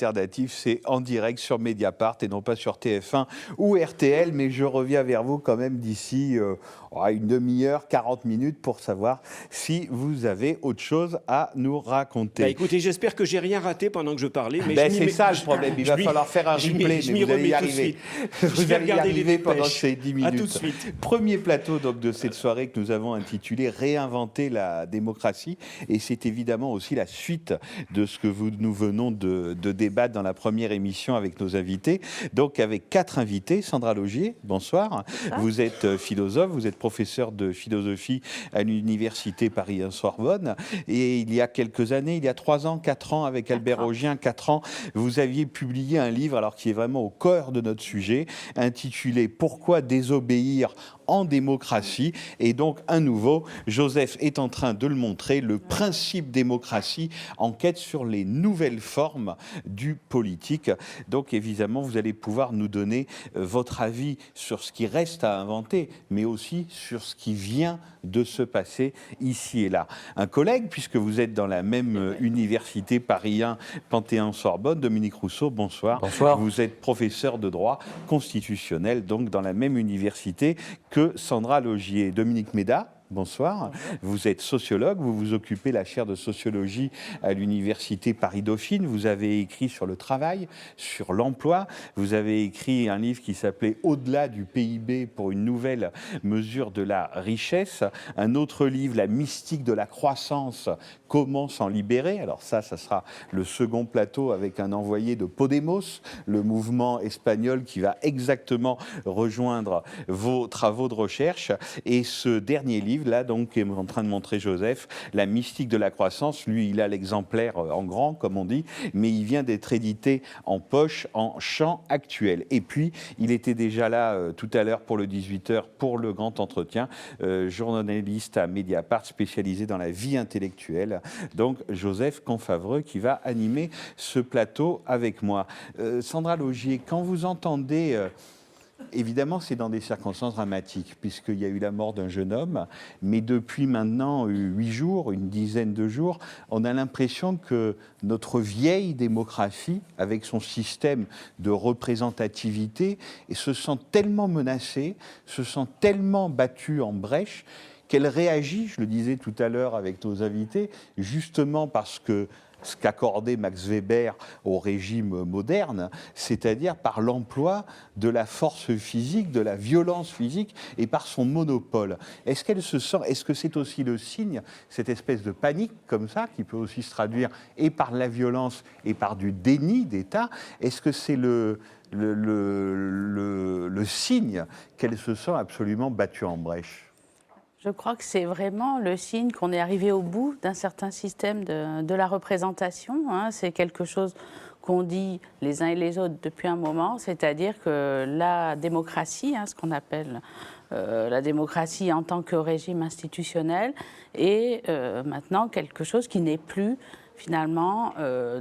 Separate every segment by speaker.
Speaker 1: Alternative, c'est en direct sur Mediapart et non pas sur TF1 ou RTL, mais je reviens vers vous quand même d'ici une demi-heure, 40 minutes pour savoir si vous avez autre chose à nous
Speaker 2: Bah
Speaker 1: raconter.
Speaker 2: écoutez, j'espère que j'ai rien raté pendant que je parlais, mais
Speaker 1: Ben, c'est ça le problème, il va
Speaker 2: je m'y-
Speaker 1: falloir faire un
Speaker 2: je m'y-
Speaker 1: replay,
Speaker 2: je
Speaker 1: mais
Speaker 2: m'y
Speaker 1: vous allez y
Speaker 2: remets tout de
Speaker 1: arriver.
Speaker 2: suite. Je
Speaker 1: Vous
Speaker 2: vais
Speaker 1: allez y
Speaker 2: regarder les
Speaker 1: arriver pendant
Speaker 2: dépêches.
Speaker 1: ces 10
Speaker 2: À tout de
Speaker 1: minutes.
Speaker 2: suite.
Speaker 1: Premier plateau donc, de cette soirée que nous avons intitulé Réinventer la démocratie, et c'est évidemment aussi la suite de ce que nous venons de débattre dans la première émission avec nos invités. Donc avec 4 invités, Sandra Laugier, bonsoir. Vous êtes philosophe, vous êtes professeur de philosophie à l'université Paris-Sorbonne, et il y a quelques années, il y a 3 ans, 4 ans, avec Albert Augien, 4 ans, vous aviez publié un livre, alors qui est vraiment au cœur de notre sujet, intitulé Pourquoi désobéir en démocratie, et donc un nouveau, Joseph est en train de le montrer, le principe démocratie, enquête sur les nouvelles formes du politique. Donc évidemment, vous allez pouvoir nous donner votre avis sur ce qui reste à inventer, mais aussi sur ce qui vient de se passer ici et là. Un collègue, puisque vous êtes dans la même université Paris 1, Panthéon-Sorbonne, Dominique Rousseau, bonsoir.
Speaker 3: Bonsoir.
Speaker 1: Vous êtes professeur de droit constitutionnel, donc dans la même université que Sandra Laugier. Dominique Méda, bonsoir. Vous êtes sociologue, vous vous occupez de la chaire de sociologie à l'université Paris-Dauphine. Vous avez écrit sur le travail, sur l'emploi. Vous avez écrit un livre qui s'appelait Au-delà du PIB pour une nouvelle mesure de la richesse. Un autre livre, La mystique de la croissance, comment s'en libérer. Alors ça sera le second plateau avec un envoyé de Podemos, le mouvement espagnol qui va exactement rejoindre vos travaux de recherche. Et ce dernier livre, là, donc, qui est en train de montrer Joseph, La mystique de la croissance, lui, il a l'exemplaire en grand, comme on dit, mais il vient d'être édité en poche, en champ actuel. Et puis, il était déjà là tout à l'heure pour le 18h, pour le grand entretien, journaliste à Mediapart, spécialisé dans la vie intellectuelle. Donc, Joseph Confavreux, qui va animer ce plateau avec moi. Sandra Laugier, quand vous entendez... Évidemment, c'est dans des circonstances dramatiques, puisqu'il y a eu la mort d'un jeune homme, mais depuis maintenant 8 jours, une dizaine de jours, on a l'impression que notre vieille démocratie, avec son système de représentativité, se sent tellement menacée, se sent tellement battue en brèche, qu'elle réagit, je le disais tout à l'heure avec nos invités, justement parce que ce qu'accordait Max Weber au régime moderne, c'est-à-dire par l'emploi de la force physique, de la violence physique et par son monopole. Est-ce qu'elle se sent, est-ce que c'est aussi le signe, cette espèce de panique comme ça, qui peut aussi se traduire et par la violence et par du déni d'État? Est-ce que c'est le signe qu'elle se sent absolument battue en brèche?
Speaker 4: Je crois que c'est vraiment le signe qu'on est arrivé au bout d'un certain système de la représentation. C'est quelque chose qu'on dit les uns et les autres depuis un moment, c'est-à-dire que la démocratie, ce qu'on appelle la démocratie en tant que régime institutionnel, est maintenant quelque chose qui n'est plus finalement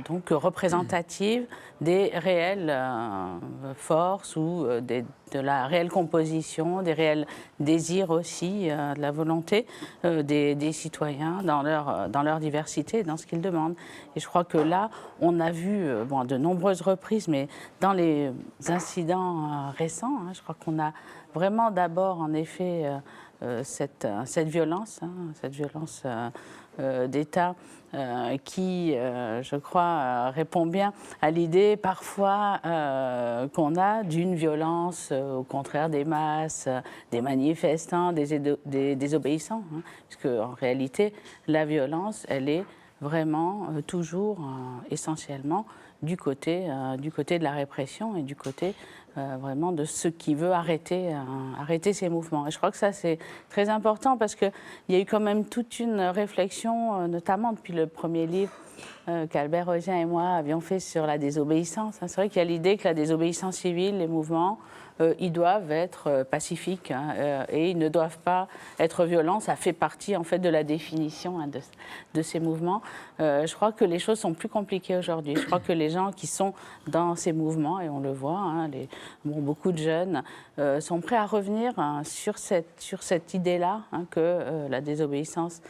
Speaker 4: donc représentative des réelles forces ou de la réelle composition, des réels désirs aussi, de la volonté des citoyens dans leur diversité, dans ce qu'ils demandent. Et je crois que là, on a vu à de nombreuses reprises, mais dans les incidents récents, je crois qu'on a vraiment d'abord en effet cette violence, d'État qui, je crois, répond bien à l'idée parfois qu'on a d'une violence au contraire des masses, des manifestants, des désobéissants. Puisque en réalité, la violence, elle est vraiment toujours essentiellement du côté de la répression et du côté vraiment de ce qui veut arrêter ces mouvements. Et je crois que ça, c'est très important parce qu'il y a eu quand même toute une réflexion, notamment depuis le premier livre qu'Albert Augien et moi avions fait sur la désobéissance. C'est vrai qu'il y a l'idée que la désobéissance civile, les mouvements, ils doivent être pacifiques et ils ne doivent pas être violents. Ça fait partie en fait de la définition de ces mouvements. Je crois que les choses sont plus compliquées aujourd'hui. Je crois que les gens qui sont dans ces mouvements, et on le voit, beaucoup de jeunes sont prêts à revenir sur cette idée-là que la désobéissance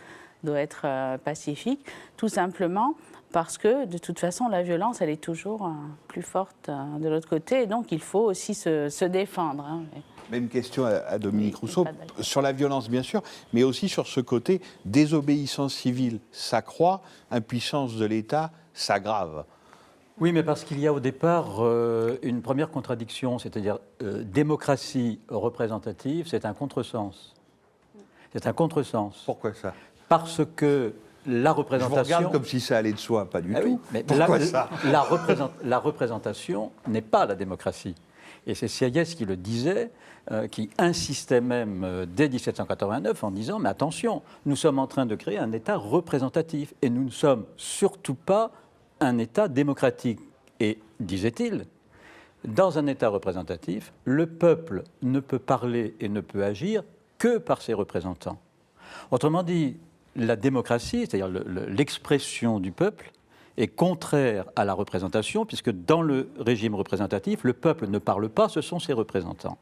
Speaker 4: doit être pacifique, tout simplement parce que de toute façon, la violence, elle est toujours plus forte de l'autre côté, et donc il faut aussi se défendre. Hein.
Speaker 1: Même question à Dominique
Speaker 4: Oui,
Speaker 1: Rousseau,
Speaker 4: pas d'accord.
Speaker 1: sur la violence bien sûr, mais aussi sur ce côté désobéissance civile s'accroît, impuissance de l'État s'aggrave.
Speaker 3: Oui, mais parce qu'il y a au départ une première contradiction, c'est-à-dire démocratie représentative, c'est un contresens. C'est un contresens.
Speaker 1: Pourquoi ça?
Speaker 3: Parce que la
Speaker 1: Je vous
Speaker 3: représentation...
Speaker 1: regarde comme si ça allait de soi, pas du
Speaker 3: Ah
Speaker 1: tout.
Speaker 3: oui, mais
Speaker 1: Pourquoi ça?
Speaker 3: la représentation n'est pas la démocratie. Et c'est Sieyès qui le disait, qui insistait même dès 1789 en disant « Mais attention, nous sommes en train de créer un État représentatif et nous ne sommes surtout pas un État démocratique. » Et, disait-il, dans un État représentatif, le peuple ne peut parler et ne peut agir que par ses représentants. Autrement dit, la démocratie, c'est-à-dire l'expression du peuple, est contraire à la représentation, puisque dans le régime représentatif, le peuple ne parle pas, ce sont ses représentants.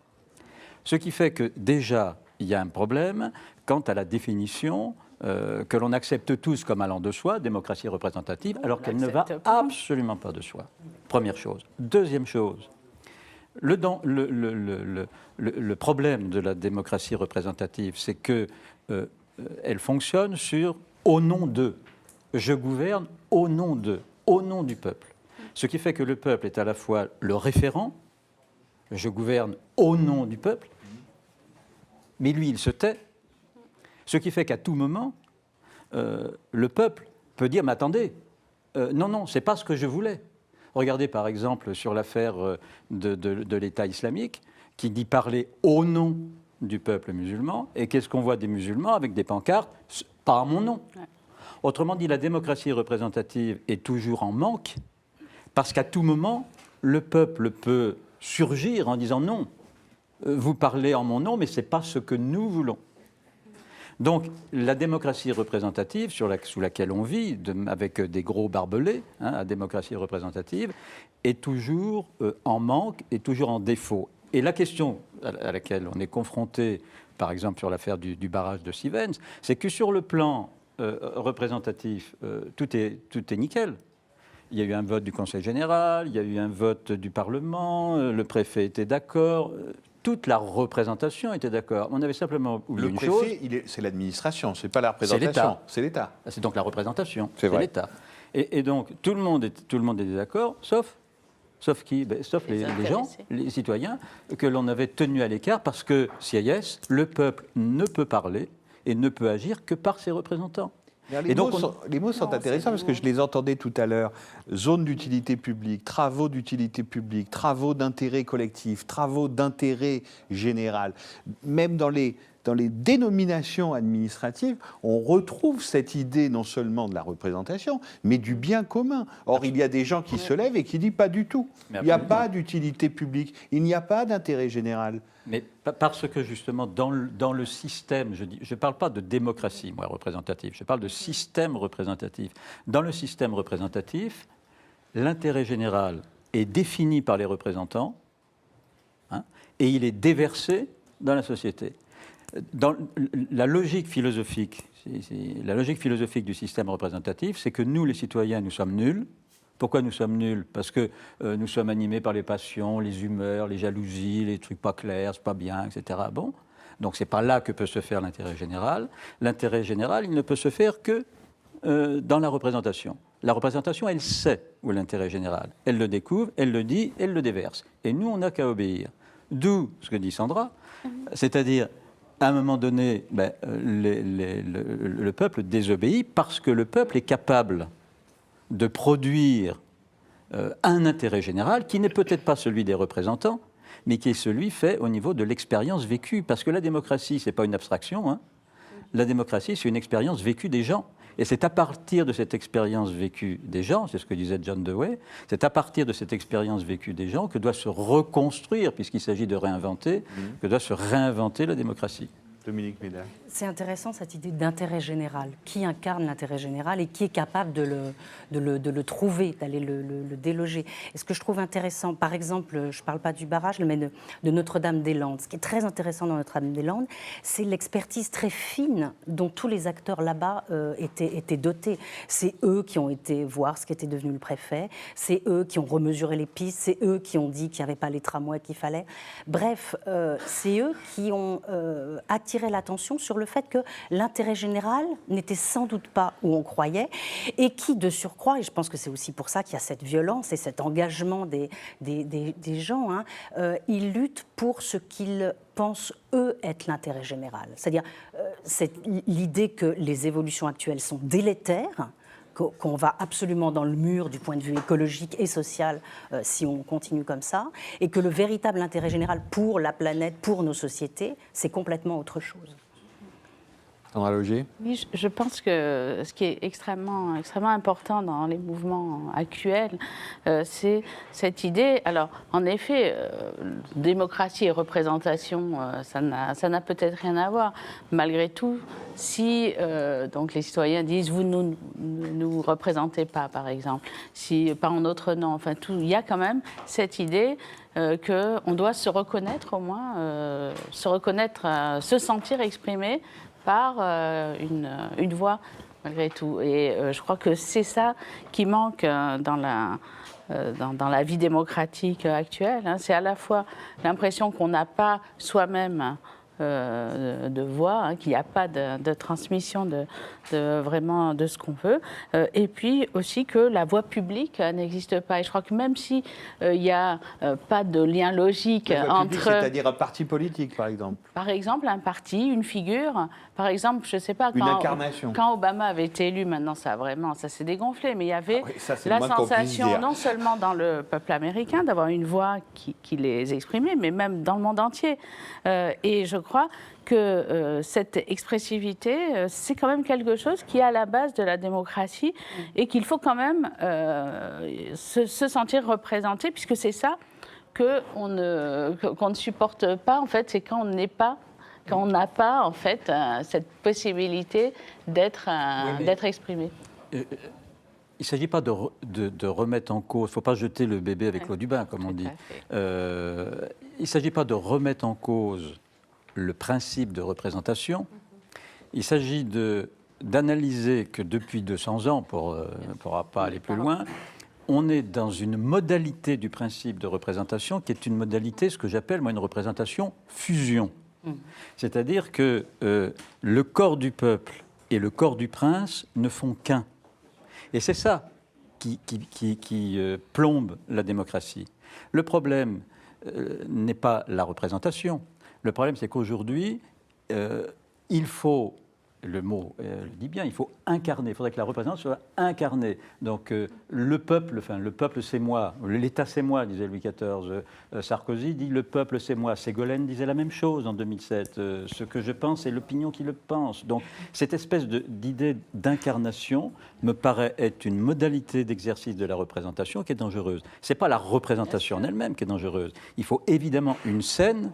Speaker 3: Ce qui fait que déjà, il y a un problème quant à la définition que l'on accepte tous comme allant de soi, démocratie représentative, alors qu'elle ne va absolument pas de soi. Première chose. Deuxième chose, le problème de la démocratie représentative, c'est que elle fonctionne sur « au nom d'eux ». Je gouverne au nom d'eux, au nom du peuple. Ce qui fait que le peuple est à la fois le référent, je gouverne au nom du peuple, mais lui, il se tait. Ce qui fait qu'à tout moment, le peuple peut dire « Mais attendez, non, c'est pas ce que je voulais ». Regardez par exemple sur l'affaire de l'État islamique, qui dit parler au nom du peuple musulman, et qu'est-ce qu'on voit des musulmans avec des pancartes « Pas à mon nom ». Autrement dit, la démocratie représentative est toujours en manque, parce qu'à tout moment, le peuple peut surgir en disant « Non, vous parlez en mon nom, mais ce n'est pas ce que nous voulons ». Donc, la démocratie représentative, sous laquelle on vit, avec des gros barbelés, la démocratie représentative, est toujours en manque, est toujours en défaut. Et la question à laquelle on est confronté, par exemple sur l'affaire du barrage de Sivens, c'est que sur le plan représentatif, tout est nickel. Il y a eu un vote du Conseil général, il y a eu un vote du Parlement, le préfet était d'accord, toute la représentation était d'accord. On avait simplement oublié une chose.
Speaker 1: Le préfet, c'est l'administration, c'est pas la représentation, c'est l'État.
Speaker 3: C'est donc la représentation,
Speaker 1: c'est
Speaker 3: l'État. Et donc tout le monde était d'accord, sauf qui? Sauf les gens, les citoyens, que l'on avait tenus à l'écart parce que, Sieyès, le peuple ne peut parler et ne peut agir que par ses représentants.
Speaker 1: Les mots sont intéressants parce que je les entendais tout à l'heure. Zone d'utilité publique, travaux d'utilité publique, travaux d'intérêt collectif, travaux d'intérêt général. Même dans les dénominations administratives, on retrouve cette idée non seulement de la représentation, mais du bien commun. Or, il y a des gens qui se lèvent et qui disent pas du tout. Il n'y a pas d'utilité publique, il n'y a pas d'intérêt général.
Speaker 3: Mais parce que justement, dans le système, je ne parle pas de démocratie, moi, représentative, je parle de système représentatif. Dans le système représentatif, l'intérêt général est défini par les représentants, et il est déversé dans la société. Dans la logique philosophique du système représentatif, c'est que nous, les citoyens, nous sommes nuls. Pourquoi nous sommes nuls? Parce que nous sommes animés par les passions, les humeurs, les jalousies, les trucs pas clairs, c'est pas bien, etc. Bon, donc c'est pas là que peut se faire l'intérêt général. L'intérêt général, il ne peut se faire que dans la représentation. La représentation, elle sait où est l'intérêt général. Elle le découvre, elle le dit, elle le déverse. Et nous, on n'a qu'à obéir. D'où ce que dit Sandra, c'est-à-dire, à un moment donné, le peuple désobéit parce que le peuple est capable de produire un intérêt général qui n'est peut-être pas celui des représentants, mais qui est celui fait au niveau de l'expérience vécue. Parce que la démocratie, ce n'est pas une abstraction. La démocratie, c'est une expérience vécue des gens. Et c'est à partir de cette expérience vécue des gens, c'est ce que disait John Dewey, c'est à partir de cette expérience vécue des gens que doit se reconstruire, puisqu'il s'agit de réinventer, que doit se réinventer la démocratie.
Speaker 1: Dominique Méda.
Speaker 5: C'est intéressant cette idée d'intérêt général. Qui incarne l'intérêt général et qui est capable de le trouver, d'aller le déloger. Et ce que je trouve intéressant, par exemple, je ne parle pas du barrage, mais de Notre-Dame-des-Landes. Ce qui est très intéressant dans Notre-Dame-des-Landes, c'est l'expertise très fine dont tous les acteurs là-bas étaient dotés. C'est eux qui ont été voir ce qu'était devenu le préfet, c'est eux qui ont remesuré les pistes, c'est eux qui ont dit qu'il n'y avait pas les tramways qu'il fallait. Bref, c'est eux qui ont attiré l'attention sur le fait que l'intérêt général n'était sans doute pas où on croyait et qui, de surcroît, et je pense que c'est aussi pour ça qu'il y a cette violence et cet engagement des gens, hein, ils luttent pour ce qu'ils pensent, eux, être l'intérêt général. C'est-à-dire l'idée que les évolutions actuelles sont délétères, qu'on va absolument dans le mur du point de vue écologique et social si on continue comme ça, et que le véritable intérêt général pour la planète, pour nos sociétés, c'est complètement autre chose.
Speaker 1: Sandra Laugier.
Speaker 4: Oui, je pense que ce qui est extrêmement important dans les mouvements actuels, c'est cette idée. Alors, en effet, démocratie et représentation, ça n'a peut-être rien à voir. Malgré tout, si donc les citoyens disent vous ne nous représentez pas, par exemple, si pas en notre nom, enfin tout, il y a quand même cette idée qu'on doit se reconnaître au moins, se sentir exprimé par une voix, malgré tout. Et je crois que c'est ça qui manque dans la vie démocratique actuelle. Hein. C'est à la fois l'impression qu'on n'a pas soi-même de voix, hein, qu'il n'y a pas de transmission vraiment de ce qu'on veut, et puis aussi que la voie publique n'existe pas. Et je crois que même si il n'y a pas de lien logique entre...
Speaker 1: C'est-à-dire un parti politique, par exemple.
Speaker 4: Par exemple, un parti, une figure, par exemple, je ne sais pas,
Speaker 1: Une incarnation.
Speaker 4: Quand Obama avait été élu, maintenant ça s'est dégonflé, mais il y avait la sensation, non seulement dans le peuple américain, d'avoir une voix qui les exprimait, mais même dans le monde entier. Et je crois que cette expressivité, c'est quand même quelque chose qui est à la base de la démocratie et qu'il faut quand même se sentir représenté, puisque c'est ça qu'on ne supporte pas, en fait, c'est quand on n'a pas, en fait, cette possibilité d'être exprimé.
Speaker 3: Il ne s'agit pas de remettre en cause, il ne faut pas jeter le bébé avec l'eau du bain, comme on dit. Il ne s'agit pas de remettre en cause le principe de représentation. Il s'agit d'analyser que depuis 200 ans, pour ne pas aller plus loin, on est dans une modalité du principe de représentation qui est une modalité, ce que j'appelle moi une représentation fusion. C'est-à-dire que le corps du peuple et le corps du prince ne font qu'un. Et c'est ça qui plombe la démocratie. Le problème n'est pas la représentation. Le problème, c'est qu'aujourd'hui, il faut, le mot le dit bien, il faut incarner. Il faudrait que la représentation soit incarnée. Donc le peuple c'est moi, l'État c'est moi, disait Louis XIV. Sarkozy dit le peuple c'est moi. Ségolène disait la même chose en 2007. Ce que je pense, c'est l'opinion qui le pense. Donc cette espèce d'idée d'incarnation me paraît être une modalité d'exercice de la représentation qui est dangereuse. Ce n'est pas la représentation en elle-même qui est dangereuse. Il faut évidemment une scène,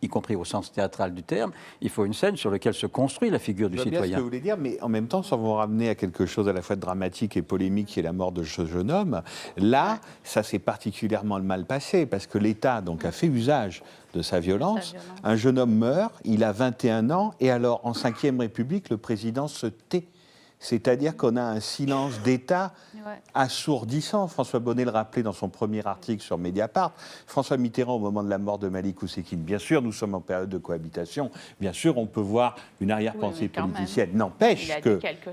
Speaker 3: y compris au sens théâtral du terme, il faut une scène sur laquelle se construit la figure du citoyen.
Speaker 1: Je vois bien ce que vous voulez dire, mais en même temps, sans vous ramener à quelque chose à la fois de dramatique et polémique, qui est la mort de ce jeune homme, là, ça s'est particulièrement mal passé, parce que l'État donc, a fait usage de sa violence. Un jeune homme meurt, il a 21 ans, et alors, en Ve République, le président se tait. C'est-à-dire qu'on a un silence d'État assourdissant. François Bonnet le rappelait dans son premier article sur Mediapart. François Mitterrand, au moment de la mort de Malik Oussekine, bien sûr, nous sommes en période de cohabitation, bien sûr, on peut voir une arrière-pensée politicienne. N'empêche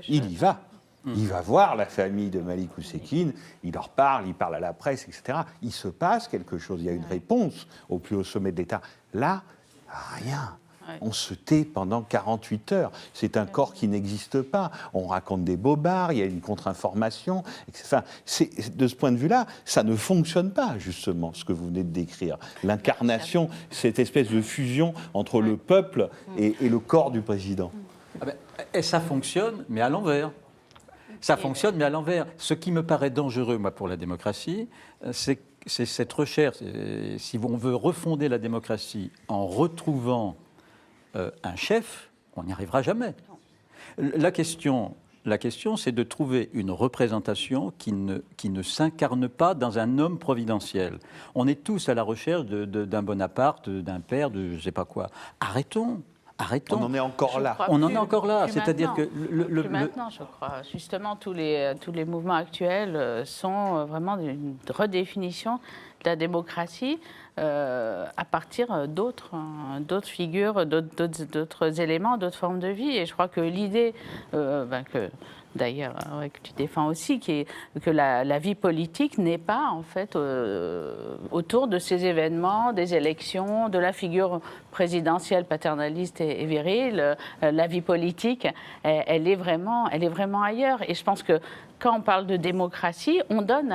Speaker 1: qu'il y va. Il va voir la famille de Malik Oussekine, il leur parle, il parle à la presse, etc. Il se passe quelque chose, il y a une réponse au plus haut sommet de l'État. Là, rien. On se tait pendant 48 heures. C'est un corps qui n'existe pas. On raconte des bobards, il y a une contre-information. Enfin, de ce point de vue-là, ça ne fonctionne pas, justement, ce que vous venez de décrire. L'incarnation, cette espèce de fusion entre le peuple et le corps du président.
Speaker 3: Et ça fonctionne, mais à l'envers. Ça fonctionne, mais à l'envers. Ce qui me paraît dangereux, moi, pour la démocratie, c'est cette recherche. Si on veut refonder la démocratie en retrouvant un chef, on n'y arrivera jamais. La question, c'est de trouver une représentation qui ne s'incarne pas dans un homme providentiel. On est tous à la recherche d'un Bonaparte, d'un père, de je ne sais pas quoi. Arrêtons.
Speaker 1: On en est encore là.
Speaker 3: On en est encore là. C'est-à-dire que
Speaker 4: maintenant, je crois. Justement, tous les mouvements actuels sont vraiment une redéfinition de la démocratie à partir d'autres figures, d'autres éléments, d'autres formes de vie. Et je crois que l'idée d'ailleurs, que tu défends aussi, que la vie politique n'est pas, en fait, autour de ces événements, des élections, de la figure présidentielle paternaliste et virile. La vie politique, elle est vraiment ailleurs. Et je pense que quand on parle de démocratie, on donne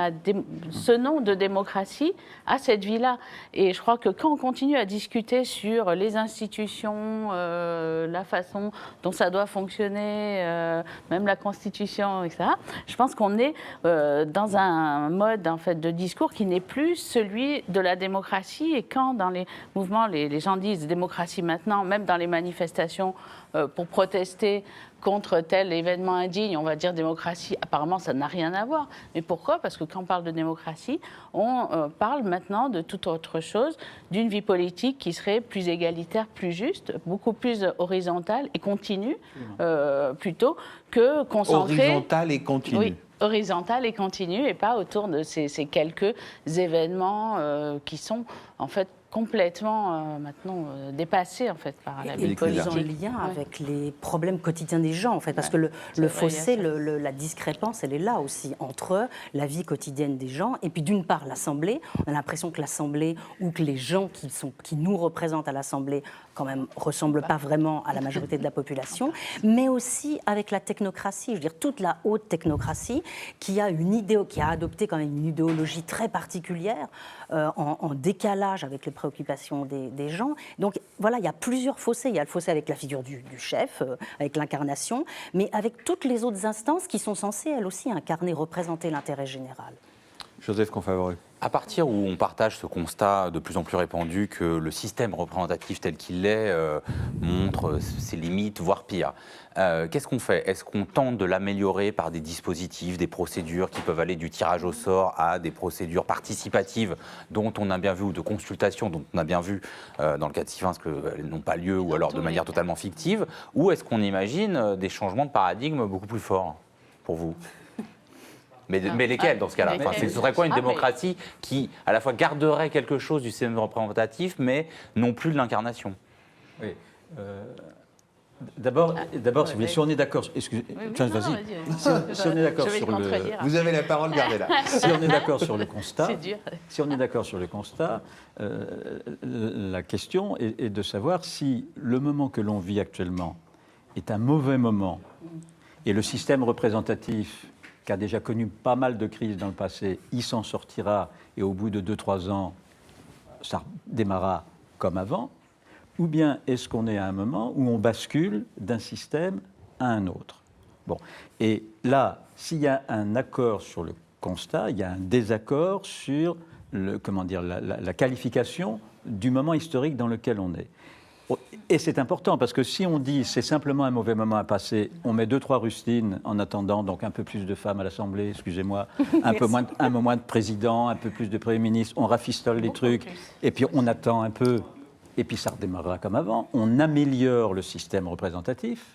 Speaker 4: ce nom de démocratie à cette vie-là. Et je crois que quand on continue à discuter sur les institutions, la façon dont ça doit fonctionner, même la Constitution, etc., je pense qu'on est dans un mode, en fait, de discours qui n'est plus celui de la démocratie. Et quand dans les mouvements, les gens disent démocratie maintenant, même dans les manifestations pour protester contre tel événement indigne, on va dire démocratie. Apparemment, ça n'a rien à voir. Mais pourquoi ? Parce que quand on parle de démocratie, on parle maintenant de toute autre chose, d'une vie politique qui serait plus égalitaire, plus juste, beaucoup plus horizontale et continue, plutôt que concentrée...
Speaker 1: Horizontale et continue.
Speaker 4: Oui. Horizontale et continue, et pas autour de ces quelques événements qui sont en fait complètement maintenant dépassés en fait par la vie politique.
Speaker 5: Ils ont un lien avec les problèmes quotidiens des gens en fait, parce que le fossé, la discrépance, elle est là aussi entre la vie quotidienne des gens et puis d'une part l'Assemblée. On a l'impression que l'Assemblée ou que les gens qui nous représentent à l'Assemblée quand même ressemblent pas vraiment à la majorité de la population, mais aussi avec la technocratie, je veux dire toute la haute technocratie qui a adopté quand même une idéologie très particulière en décalage avec les préoccupations des gens. Donc voilà, il y a plusieurs fossés. Il y a le fossé avec la figure du chef, avec l'incarnation, mais avec toutes les autres instances qui sont censées elles aussi incarner, représenter l'intérêt général.
Speaker 1: Joseph Confavoré.
Speaker 6: À partir où on partage ce constat de plus en plus répandu que le système représentatif tel qu'il est montre ses limites, voire pire, qu'est-ce qu'on fait ? Est-ce qu'on tente de l'améliorer par des dispositifs, des procédures qui peuvent aller du tirage au sort à des procédures participatives dont on a bien vu, ou de consultation dont on a bien vu dans le cas de Sylvain qu'elles n'ont pas lieu, ou alors de manière totalement fictive, ou est-ce qu'on imagine des changements de paradigme beaucoup plus forts pour vous ? Mais lesquels dans ce cas-là ? Ce serait quoi une démocratie qui, à la fois, garderait quelque chose du système représentatif, mais non plus de l'incarnation ?
Speaker 3: Oui. D'abord, si on est d'accord, vas-y. Si on est d'accord sur le,
Speaker 1: vous avez la parole, gardez-la.
Speaker 3: Si on est d'accord sur le constat,
Speaker 4: C'est dur.
Speaker 3: Si on est d'accord sur le constat, la question est de savoir si le moment que l'on vit actuellement est un mauvais moment et le système représentatif, qui a déjà connu pas mal de crises dans le passé, il s'en sortira et au bout de 2-3 ans, ça démarrera comme avant, ou bien est-ce qu'on est à un moment où on bascule d'un système à un autre ? Bon. Et là, s'il y a un accord sur le constat, il y a un désaccord sur la qualification du moment historique dans lequel on est. Et c'est important parce que si on dit c'est simplement un mauvais moment à passer, on met 2-3 rustines en attendant, donc un peu plus de femmes à l'Assemblée, excusez-moi, un peu moins de présidents, un peu plus de Premier ministre, on rafistole les trucs, et puis on attend un peu, et puis ça redémarrera comme avant, on améliore le système représentatif,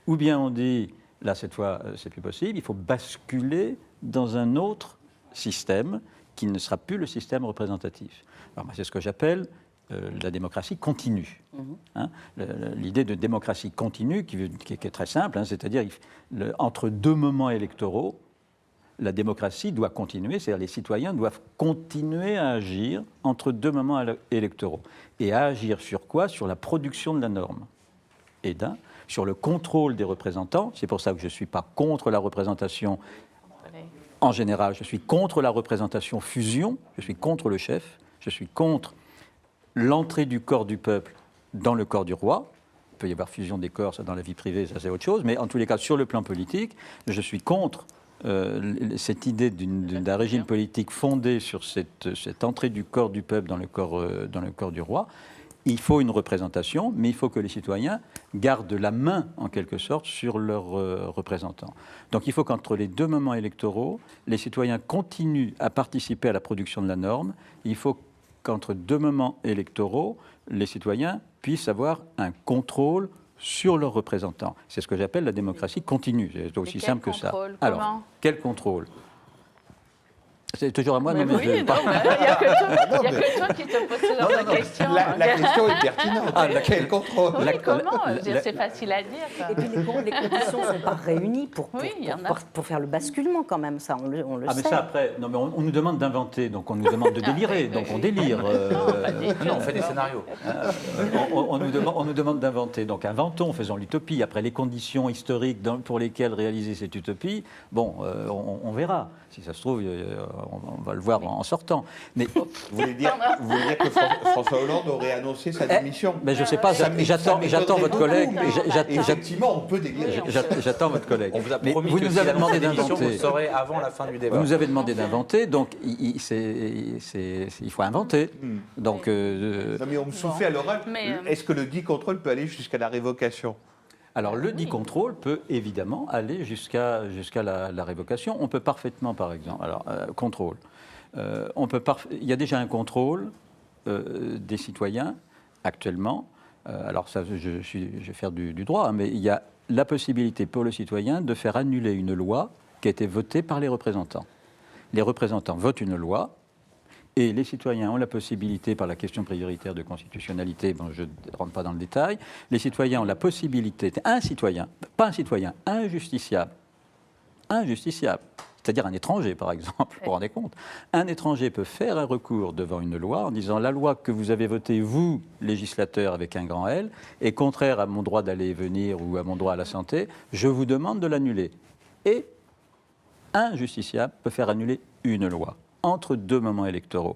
Speaker 3: ou bien on dit, là cette fois c'est plus possible, il faut basculer dans un autre système qui ne sera plus le système représentatif. Alors moi, c'est ce que j'appelle la démocratie continue. Hein, l'idée de démocratie continue qui est très simple, hein, c'est-à-dire entre deux moments électoraux, la démocratie doit continuer, c'est-à-dire les citoyens doivent continuer à agir entre deux moments électoraux. Et à agir sur quoi ? Sur la production de la norme. Et sur le contrôle des représentants. C'est pour ça que je ne suis pas contre la représentation en général. Je suis contre la représentation fusion. Je suis contre le chef. Je suis contre l'entrée du corps du peuple dans le corps du roi. Il peut y avoir fusion des corps, ça dans la vie privée, ça c'est autre chose. Mais en tous les cas, sur le plan politique, je suis contre cette idée d'un régime politique fondé sur cette entrée du corps du peuple dans le corps du roi. il faut une représentation, mais il faut que les citoyens gardent la main, en quelque sorte, sur leurs représentants. Donc il faut qu'entre les deux moments électoraux, les citoyens continuent à participer à la production de la norme. Il faut qu'entre deux moments électoraux, les citoyens puissent avoir un contrôle sur leurs représentants. C'est ce que j'appelle la démocratie continue. C'est aussi simple que ça. Alors, quel contrôle ? C'est toujours à moi,
Speaker 4: Mais
Speaker 3: non, mais
Speaker 4: oui,
Speaker 3: je-
Speaker 4: non, il n'y a que toi qui te poses ce genre de questions.
Speaker 1: La question est pertinente. Quel contrôle?
Speaker 4: Oui, comment Je veux dire, c'est facile à dire.
Speaker 5: Et puis les conditions ne sont pas réunies pour
Speaker 4: Il y en a.
Speaker 5: faire le basculement quand même, ça on le
Speaker 3: Ah mais
Speaker 5: sait.
Speaker 3: ça après, non mais on nous demande d'inventer, donc on nous demande de délirer, donc on délire.
Speaker 6: Non, on fait des scénarios.
Speaker 3: On nous demande d'inventer, donc inventons, faisons l'utopie. Après les conditions historiques pour lesquelles réaliser cette utopie, bon, on verra. Si ça se trouve, on va le voir en sortant. Mais
Speaker 1: Vous voulez dire que François Hollande aurait annoncé sa démission?
Speaker 3: mais je ne sais pas, j'attends votre collègue.
Speaker 1: Effectivement, on peut délirer.
Speaker 3: J'attends votre collègue.
Speaker 6: On vous a
Speaker 3: Mais
Speaker 6: promis
Speaker 3: vous
Speaker 6: que
Speaker 3: nous
Speaker 6: si
Speaker 3: avez
Speaker 6: elle annonce
Speaker 3: demandé
Speaker 6: sa démission,
Speaker 3: d'inventer.
Speaker 6: vous le saurez avant la fin du débat.
Speaker 3: Vous nous avez demandé d'inventer, donc il faut inventer. Donc,
Speaker 1: Non, mais on me soufflait à l'oral.
Speaker 4: Mais,
Speaker 1: Est-ce que le dit contrôle peut aller jusqu'à la révocation?
Speaker 3: alors le dit contrôle peut évidemment aller jusqu'à la révocation. On peut parfaitement, par exemple, alors contrôle. Il y a déjà un contrôle des citoyens actuellement. Alors ça, je vais faire du droit, hein, mais il y a la possibilité pour le citoyen de faire annuler une loi qui a été votée par les représentants. Les représentants votent une loi. Et les citoyens ont la possibilité, par la question prioritaire de constitutionnalité, bon, je ne rentre pas dans le détail, les citoyens ont la possibilité, un citoyen, pas un citoyen, un justiciable, c'est-à-dire un étranger par exemple, vous vous rendez compte, un étranger peut faire un recours devant une loi en disant la loi que vous avez votée, vous, législateur avec un grand L, est contraire à mon droit d'aller et venir ou à mon droit à la santé, je vous demande de l'annuler. Et un justiciable peut faire annuler une loi entre deux moments électoraux.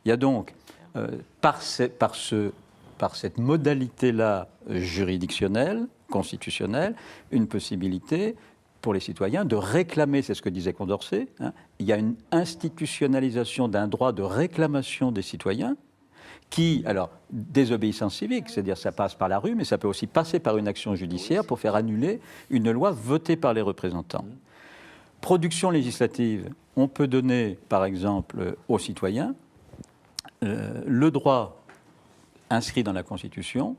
Speaker 3: Il y a donc, par cette modalité-là juridictionnelle, constitutionnelle, une possibilité pour les citoyens de réclamer, c'est ce que disait Condorcet, hein, il y a une institutionnalisation d'un droit de réclamation des citoyens qui, alors, désobéissance civique, c'est-à-dire ça passe par la rue, mais ça peut aussi passer par une action judiciaire pour faire annuler une loi votée par les représentants. Production législative, on peut donner, par exemple, aux citoyens le droit inscrit dans la Constitution,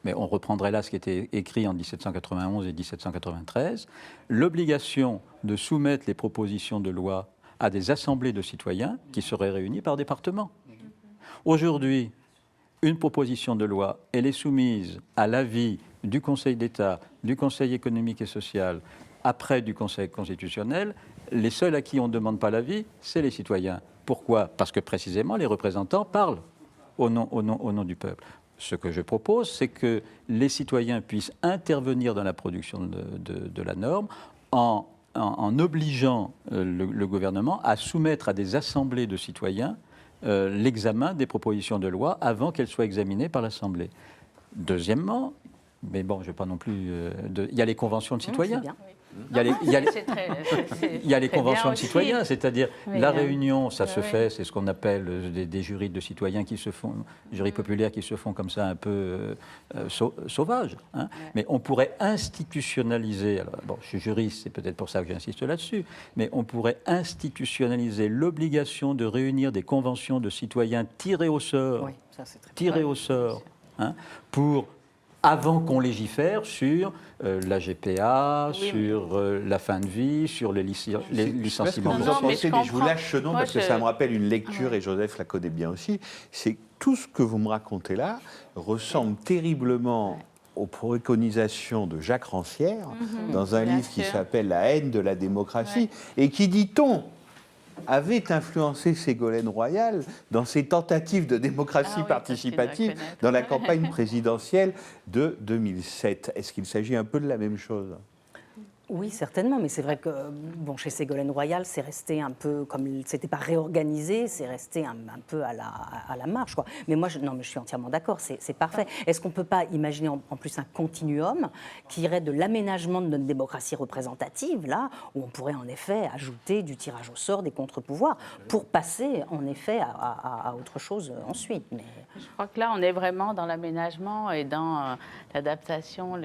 Speaker 3: mais on reprendrait là ce qui était écrit en 1791 et 1793, l'obligation de soumettre les propositions de loi à des assemblées de citoyens qui seraient réunies par département. Aujourd'hui, une proposition de loi, elle est soumise à l'avis du Conseil d'État, du Conseil économique et social, après du Conseil constitutionnel. Les seuls à qui on ne demande pas l'avis, c'est les citoyens. Pourquoi? Parce que précisément, les représentants parlent au nom du peuple. Ce que je propose, c'est que les citoyens puissent intervenir dans la production de la norme en obligeant le gouvernement à soumettre à des assemblées de citoyens l'examen des propositions de loi avant qu'elles soient examinées par l'Assemblée. Deuxièmement, mais bon, je ne vais pas non plus... il y a les conventions de citoyens. Il y a les conventions de citoyens, c'est-à-dire la réunion, ça se fait, c'est ce qu'on appelle des jurys de citoyens qui se font, jurys populaires qui se font comme ça un peu sauvages. Hein. Mais on pourrait institutionnaliser, alors, bon, je suis juriste, c'est peut-être pour ça que j'insiste là-dessus, mais on pourrait institutionnaliser l'obligation de réunir des conventions de citoyens tirés au sort,
Speaker 5: Oui, ça, c'est très
Speaker 3: hein, pour... avant qu'on légifère sur la GPA, sur la fin de vie, sur les licenciements.
Speaker 1: Vous en pensez, mais je vous lâche ce nom
Speaker 4: Moi,
Speaker 1: parce que ça me rappelle une lecture, et Joseph la connaît bien aussi, c'est que tout ce que vous me racontez là ressemble terriblement aux préconisations de Jacques Rancière dans un livre qui s'appelle La haine de la démocratie, et qui, dit-on, avait influencé Ségolène Royal dans ses tentatives de démocratie participative dans la campagne présidentielle de 2007. Est-ce qu'il s'agit un peu de la même chose?
Speaker 5: Oui, certainement, mais c'est vrai que bon, chez Ségolène Royal, c'est resté un peu, comme c'était pas réorganisé, c'est resté un peu à la marge, quoi. Mais moi, non, mais je suis entièrement d'accord, c'est parfait. Est-ce qu'on ne peut pas imaginer en plus un continuum qui irait de l'aménagement de notre démocratie représentative, là, où on pourrait en effet ajouter du tirage au sort, des contre-pouvoirs, pour passer en effet à autre chose ensuite. Mais...
Speaker 4: Je crois que là, on est vraiment dans l'aménagement et dans l'adaptation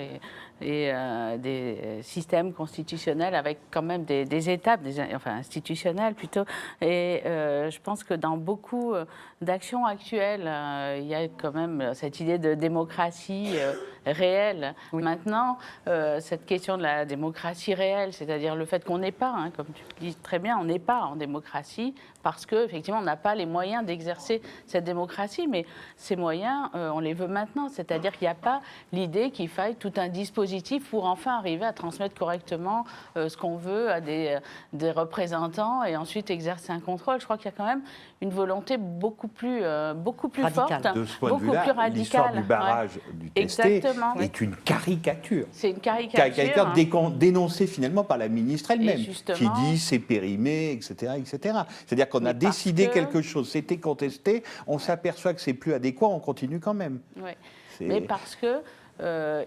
Speaker 4: des systèmes constitutionnels avec quand même des étapes, enfin institutionnelles plutôt. Et je pense que dans beaucoup d'actions actuelles, il y a quand même cette idée de démocratie réelle. Oui. Maintenant, cette question de la démocratie réelle, c'est-à-dire le fait qu'on n'est pas, hein, comme tu dis très bien, on n'est pas en démocratie parce qu'effectivement, on n'a pas les moyens d'exercer cette démocratie, mais ces moyens, on les veut maintenant. C'est-à-dire qu'il n'y a pas l'idée qu'il faille tout un dispositif pour enfin arriver à transmettre correctement ce qu'on veut à des représentants et ensuite exercer un contrôle. Je crois qu'il y a quand même une volonté beaucoup plus forte,
Speaker 1: de ce point
Speaker 4: beaucoup
Speaker 1: de vue-là,
Speaker 4: plus radicale.
Speaker 1: l'histoire du barrage du Testé est une caricature.
Speaker 4: C'est une caricature.
Speaker 1: Dénoncée finalement par la ministre elle-même, qui dit c'est périmé, etc., etc. C'est-à-dire qu'on a décidé quelque chose, c'était contesté, on s'aperçoit que c'est plus adéquat, on continue quand même.
Speaker 4: Oui. Mais parce que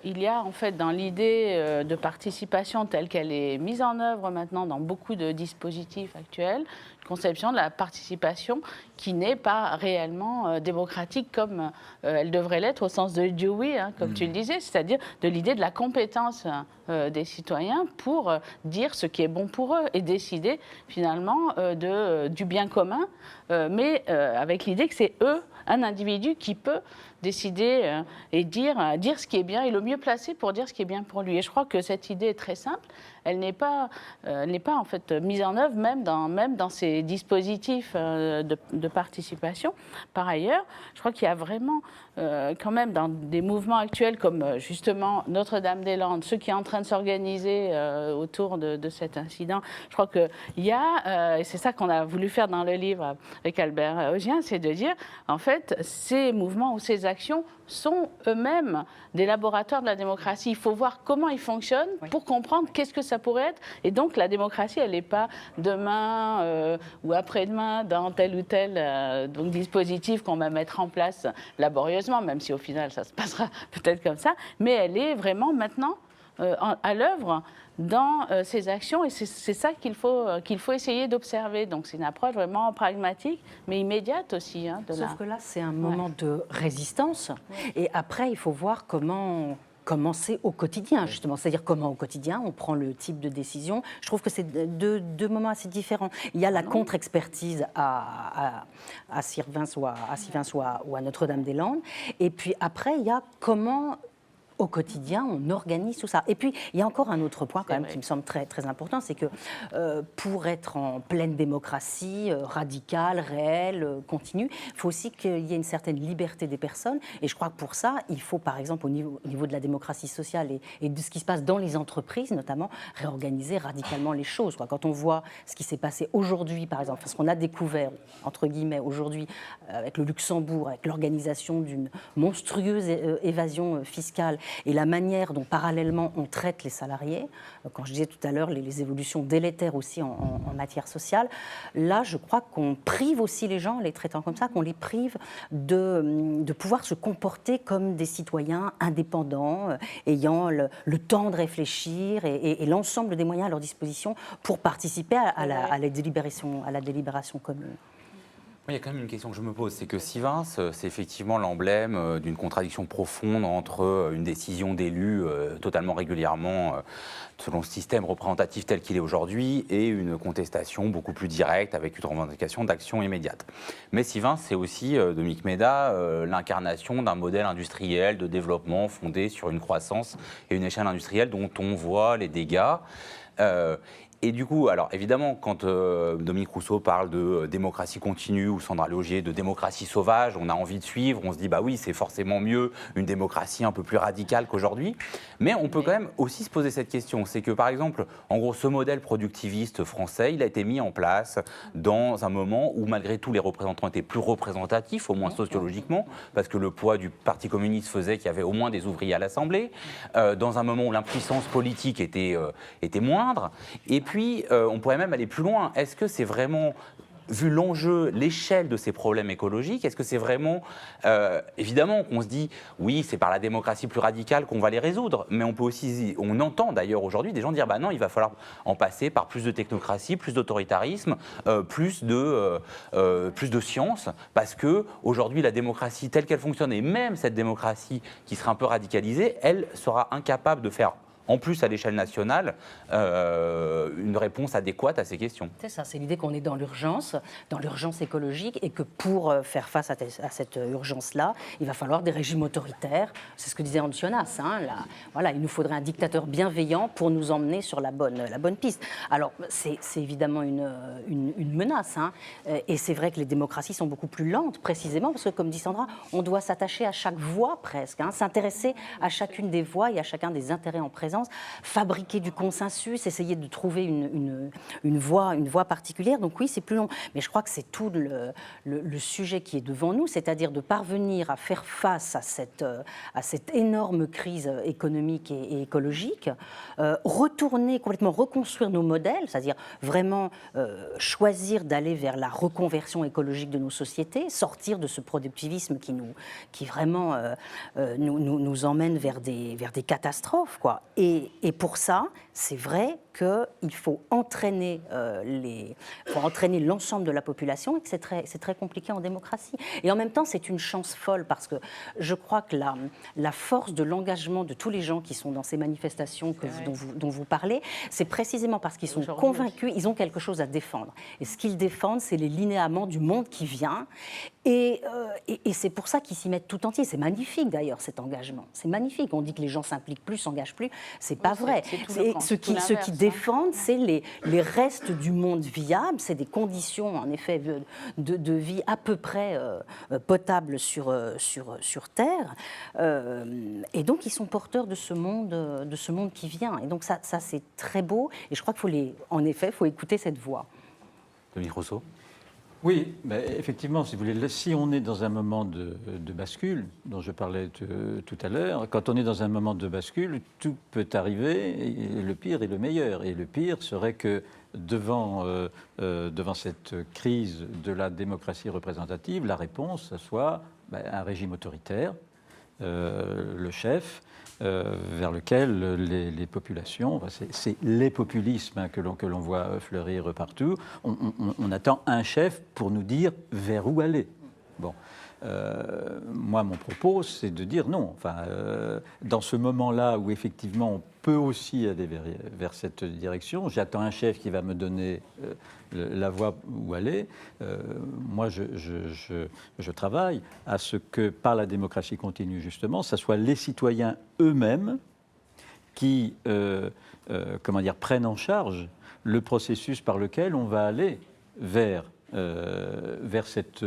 Speaker 4: il y a en fait dans l'idée de participation telle qu'elle est mise en œuvre maintenant dans beaucoup de dispositifs actuels, une conception de la participation qui n'est pas réellement démocratique comme elle devrait l'être au sens de Dewey, hein, comme tu le disais, c'est-à-dire de l'idée de la compétence des citoyens pour dire ce qui est bon pour eux et décider finalement du bien commun, mais avec l'idée que c'est eux, un individu qui peut décider et dire ce qui est bien et le mieux placé pour dire ce qui est bien pour lui. Et je crois que cette idée est très simple. Elle n'est pas en fait mise en œuvre même dans ces dispositifs de participation. Par ailleurs, je crois qu'il y a vraiment quand même dans des mouvements actuels comme justement Notre-Dame-des-Landes, ceux qui sont en train de s'organiser autour de cet incident, je crois qu'il y a, et c'est ça qu'on a voulu faire dans le livre avec Albert Augien, c'est de dire en fait ces mouvements ou ces actions sont eux-mêmes des laboratoires de la démocratie. Il faut voir comment ils fonctionnent pour comprendre qu'est-ce que ça pourrait être. Et donc la démocratie, elle n'est pas demain ou après-demain dans tel ou tel donc, dispositif qu'on va mettre en place laborieusement, même si au final ça se passera peut-être comme ça, mais elle est vraiment maintenant à l'œuvre dans ces actions et c'est ça qu'il faut essayer d'observer. Donc c'est une approche vraiment pragmatique mais immédiate aussi. Hein,
Speaker 5: Sauf que là c'est un moment de résistance et après il faut voir comment c'est au quotidien, justement. C'est-à-dire comment au quotidien on prend le type de décision. Je trouve que c'est deux moments assez différents. Il y a la contre-expertise à Sylvains ou à Notre-Dame-des-Landes et puis après il y a comment au quotidien, on organise tout ça. Et puis, il y a encore un autre point quand même qui me semble très, très important, c'est que pour être en pleine démocratie radicale, réelle, continue, il faut aussi qu'il y ait une certaine liberté des personnes. Et je crois que pour ça, il faut, par exemple, au niveau de la démocratie sociale et de ce qui se passe dans les entreprises, notamment, réorganiser radicalement les choses. Quand on voit ce qui s'est passé aujourd'hui, par exemple, ce qu'on a découvert, entre guillemets, aujourd'hui, avec le Luxembourg, avec l'organisation d'une monstrueuse évasion fiscale, et la manière dont parallèlement on traite les salariés, quand je disais tout à l'heure les évolutions délétères aussi en matière sociale, là je crois qu'on prive aussi les gens, les traitant comme ça, qu'on les prive de pouvoir se comporter comme des citoyens indépendants, ayant le temps de réfléchir et l'ensemble des moyens à leur disposition pour participer à la délibération commune.
Speaker 6: Il y a quand même une question que je me pose, c'est que Sylvains, c'est effectivement l'emblème d'une contradiction profonde entre une décision d'élu totalement régulièrement selon le système représentatif tel qu'il est aujourd'hui et une contestation beaucoup plus directe avec une revendication d'action immédiate. Mais Sylvains, c'est aussi, Dominique Méda, l'incarnation d'un modèle industriel de développement fondé sur une croissance et une échelle industrielle dont on voit les dégâts. Et du coup, alors évidemment, quand Dominique Rousseau parle de démocratie continue ou Sandra Laugier de démocratie sauvage, on a envie de suivre, on se dit bah oui, c'est forcément mieux une démocratie un peu plus radicale qu'aujourd'hui. Mais on peut quand même aussi se poser cette question, c'est que par exemple, en gros, ce modèle productiviste français, il a été mis en place dans un moment où malgré tout les représentants étaient plus représentatifs, au moins sociologiquement, parce que le poids du Parti communiste faisait qu'il y avait au moins des ouvriers à l'Assemblée, dans un moment où l'impuissance politique était moindre. Et puis, on pourrait même aller plus loin. Est-ce que c'est vraiment, vu l'enjeu, l'échelle de ces problèmes écologiques, est-ce que c'est vraiment, évidemment, qu'on se dit, oui, c'est par la démocratie plus radicale qu'on va les résoudre, mais on peut aussi, on entend d'ailleurs aujourd'hui des gens dire, bah non, il va falloir en passer par plus de technocratie, plus d'autoritarisme, plus de science, parce que aujourd'hui, la démocratie telle qu'elle fonctionne, et même cette démocratie qui sera un peu radicalisée, elle sera incapable de faire en plus à l'échelle nationale, une réponse adéquate à ces questions.
Speaker 5: C'est ça, c'est l'idée qu'on est dans l'urgence écologique, et que pour faire face à cette urgence-là, il va falloir des régimes autoritaires. C'est ce que disait Ancionas. Voilà, il nous faudrait un dictateur bienveillant pour nous emmener sur la bonne piste. Alors, c'est évidemment une menace. Et c'est vrai que les démocraties sont beaucoup plus lentes, précisément, parce que, comme dit Sandra, on doit s'attacher à chaque voix presque, s'intéresser à chacune des voix et à chacun des intérêts en présence, fabriquer du consensus, essayer de trouver une voie particulière. Donc oui, c'est plus long. Mais je crois que c'est tout le sujet qui est devant nous, c'est-à-dire de parvenir à faire face à cette énorme crise économique et écologique, complètement reconstruire nos modèles, c'est-à-dire vraiment choisir d'aller vers la reconversion écologique de nos sociétés, sortir de ce productivisme qui vraiment nous emmène vers des catastrophes, quoi. Et pour ça, c'est vrai qu'il faut entraîner l'ensemble de la population, et que c'est très compliqué en démocratie. Et en même temps, c'est une chance folle, parce que je crois que la force de l'engagement de tous les gens qui sont dans ces manifestations dont vous parlez, c'est précisément parce qu'ils sont convaincus, ils ont quelque chose à défendre. Et ce qu'ils défendent, c'est les linéaments du monde qui vient. Et c'est pour ça qu'ils s'y mettent tout entier. C'est magnifique d'ailleurs, cet engagement. C'est magnifique. On dit que les gens s'impliquent plus, s'engagent plus. C'est pas vrai. Ceux qui défendent, c'est les restes du monde viable. C'est des conditions, en effet, de vie à peu près potables sur Terre. Et donc, ils sont porteurs de ce monde qui vient. Et donc, ça c'est très beau. Et je crois qu'il faut écouter cette voix.
Speaker 6: Dominique Rousseau.
Speaker 3: Oui, mais effectivement, si vous voulez, si on est dans un moment de bascule, dont je parlais tout à l'heure, quand on est dans un moment de bascule, tout peut arriver, et le pire est le meilleur. Et le pire serait que devant cette crise de la démocratie représentative, la réponse soit un régime autoritaire, le chef, vers lequel les populations, c'est les populismes que l'on voit fleurir partout, on attend un chef pour nous dire vers où aller. Bon. Moi, mon propos, c'est de dire non. Dans ce moment-là où effectivement on peut aussi aller vers cette direction, j'attends un chef qui va me donner la voie où aller. Moi, je travaille à ce que, par la démocratie continue, justement, ce soit les citoyens eux-mêmes qui prennent en charge le processus par lequel on va aller vers cette